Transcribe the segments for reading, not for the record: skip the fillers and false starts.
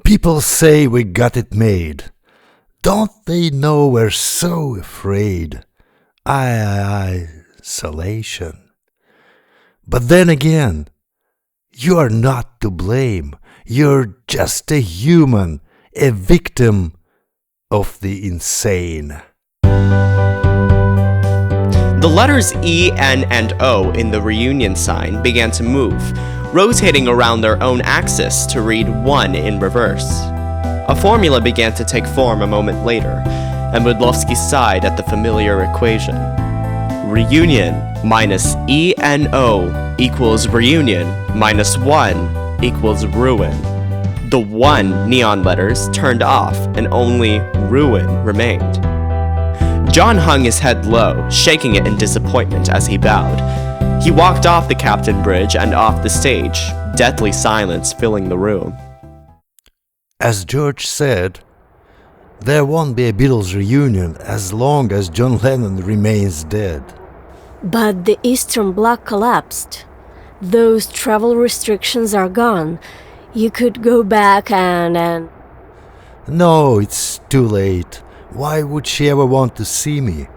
People say we got it made. Don't they know we're so afraid? Isolation. But then again, you are not to blame. You're just a human, a victim of the insane. The letters E, N, and O in the reunion sign began to move, rotating around their own axis to read 1 in reverse. A formula began to take form a moment later, and Wydlowski sighed at the familiar equation. Reunion minus ENO equals reunion minus 1 equals ruin. The 1 neon letters turned off, and only ruin remained. John hung his head low, shaking it in disappointment as he bowed. He walked off the Captain Bridge and off the stage, deathly silence filling the room. As George said, there won't be a Beatles reunion as long as John Lennon remains dead. But the Eastern Bloc collapsed. Those travel restrictions are gone. You could go back and... No, it's too late. Why would she ever want to see me?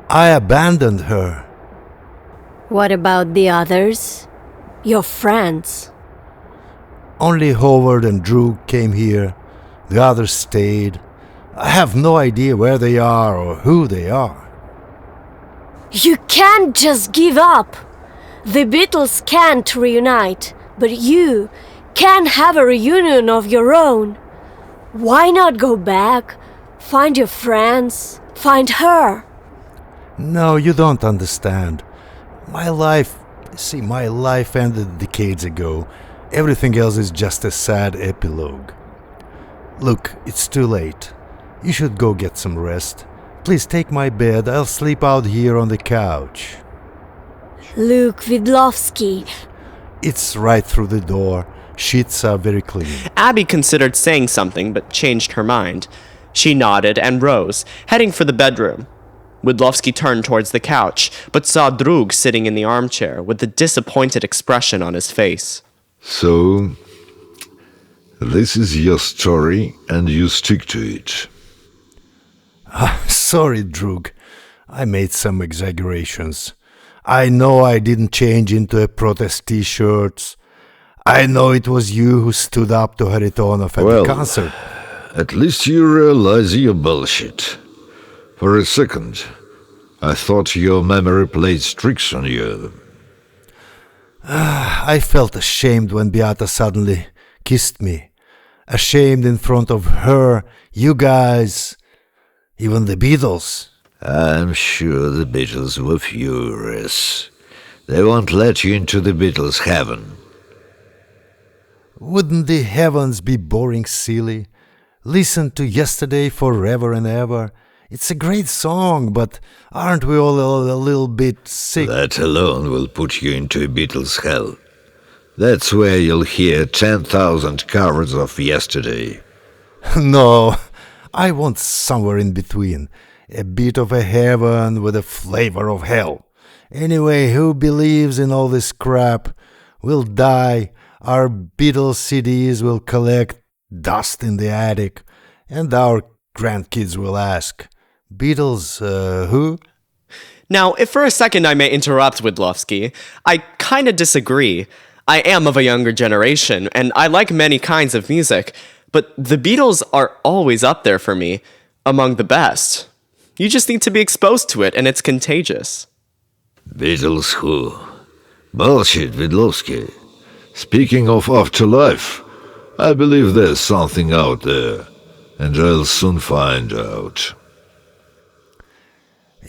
I abandoned her. What about the others? Your friends? Only Howard and Drew came here. The others stayed. I have no idea where they are or who they are. You can't just give up. The Beatles can't reunite, but you can have a reunion of your own. Why not go back? Find your friends. Find her. No, you don't understand. My life ended decades ago. Everything else is just a sad epilogue. Look, it's too late. You should go get some rest. Please take my bed. I'll sleep out here on the couch. Luke Wydlowski. It's right through the door. Sheets are very clean. Abby considered saying something, but changed her mind. She nodded and rose, heading for the bedroom. Wydlowski turned towards the couch, but saw Drug sitting in the armchair with a disappointed expression on his face. So, this is your story, and you stick to it. Sorry, Drug. I made some exaggerations. I know I didn't change into a protest t-shirts. I know it was you who stood up to Haritonov at the concert. At least you realize your bullshit. For a second, I thought your memory played tricks on you. I felt ashamed when Beata suddenly kissed me. Ashamed in front of her, you guys, even the Beatles. I'm sure the Beatles were furious. They won't let you into the Beatles' heaven. Wouldn't the heavens be boring silly? Listen to Yesterday Forever and Ever. It's a great song, but aren't we all a little bit sick? That alone will put you into a Beatles' hell. That's where you'll hear 10,000 covers of Yesterday. No, I want somewhere in between. A bit of a heaven with a flavor of hell. Anyway, who believes in all this crap will die. Our Beatles CDs will collect dust in the attic, and our grandkids will ask, Beatles, who? Now, if for a second I may interrupt, Wydlowski, I kinda disagree. I am of a younger generation, and I like many kinds of music, but the Beatles are always up there for me, among the best. You just need to be exposed to it, and it's contagious. Beatles who? Bullshit, Wydlowski. Speaking of afterlife, I believe there's something out there, and I'll soon find out.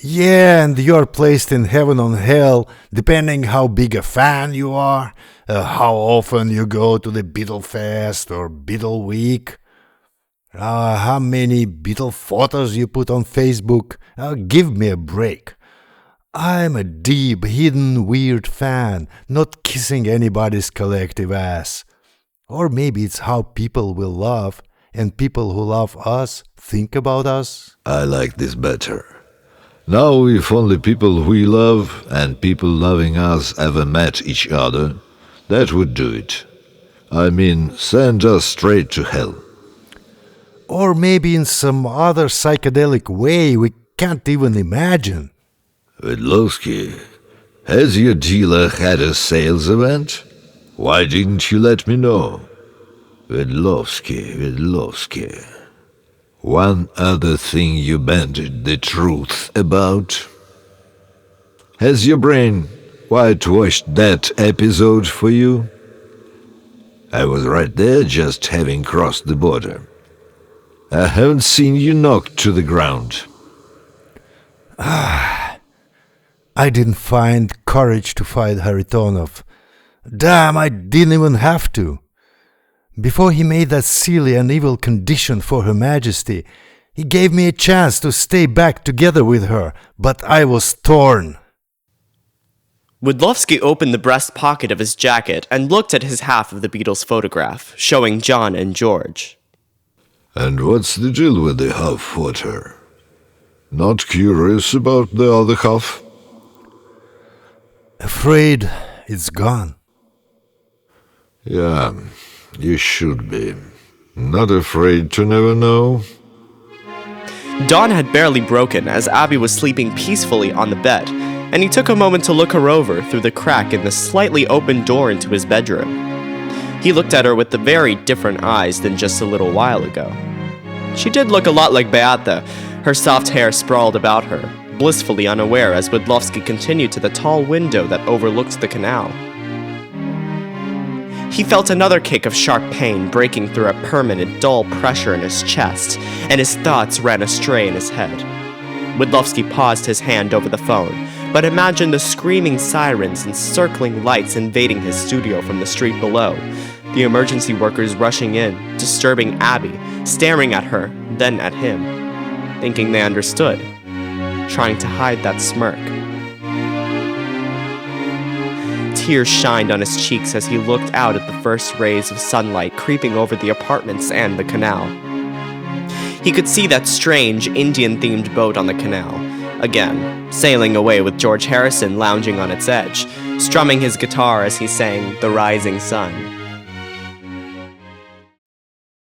Yeah, and you're placed in heaven or hell, depending how big a fan you are, how often you go to the Beatle Fest or Beatle Week, how many Beatle photos you put on Facebook. Give me a break. I'm a deep, hidden, weird fan, not kissing anybody's collective ass. Or maybe it's how people will love, and people who love us think about us. I like this better. Now, if only people we love and people loving us ever met each other, that would do it. I mean, send us straight to hell. Or maybe in some other psychedelic way we can't even imagine. Vedlovsky, has your dealer had a sales event? Why didn't you let me know? Vedlovsky. One other thing you banded the truth about? Has your brain whitewashed that episode for you? I was right there just having crossed the border. I haven't seen you knocked to the ground. I didn't find courage to fight Haritonov. Damn, I didn't even have to. Before he made that silly and evil condition for Her Majesty, he gave me a chance to stay back together with her, but I was torn. Wedlovsky opened the breast pocket of his jacket and looked at his half of the Beatles' photograph, showing John and George. And what's the deal with the half-footer? Not curious about the other half? Afraid it's gone. Yeah, you should be. Not afraid to never know? Dawn had barely broken as Abby was sleeping peacefully on the bed, and he took a moment to look her over through the crack in the slightly open door into his bedroom. He looked at her with very different eyes than just a little while ago. She did look a lot like Beata, her soft hair sprawled about her, blissfully unaware as Wedlovsky continued to the tall window that overlooked the canal. He felt another kick of sharp pain breaking through a permanent, dull pressure in his chest, and his thoughts ran astray in his head. Wedlovsky paused his hand over the phone, but imagined the screaming sirens and circling lights invading his studio from the street below, the emergency workers rushing in, disturbing Abby, staring at her, then at him, thinking they understood, trying to hide that smirk. Tears shined on his cheeks as he looked out at the first rays of sunlight creeping over the apartments and the canal. He could see that strange Indian-themed boat on the canal, again, sailing away with George Harrison lounging on its edge, strumming his guitar as he sang The Rising Sun.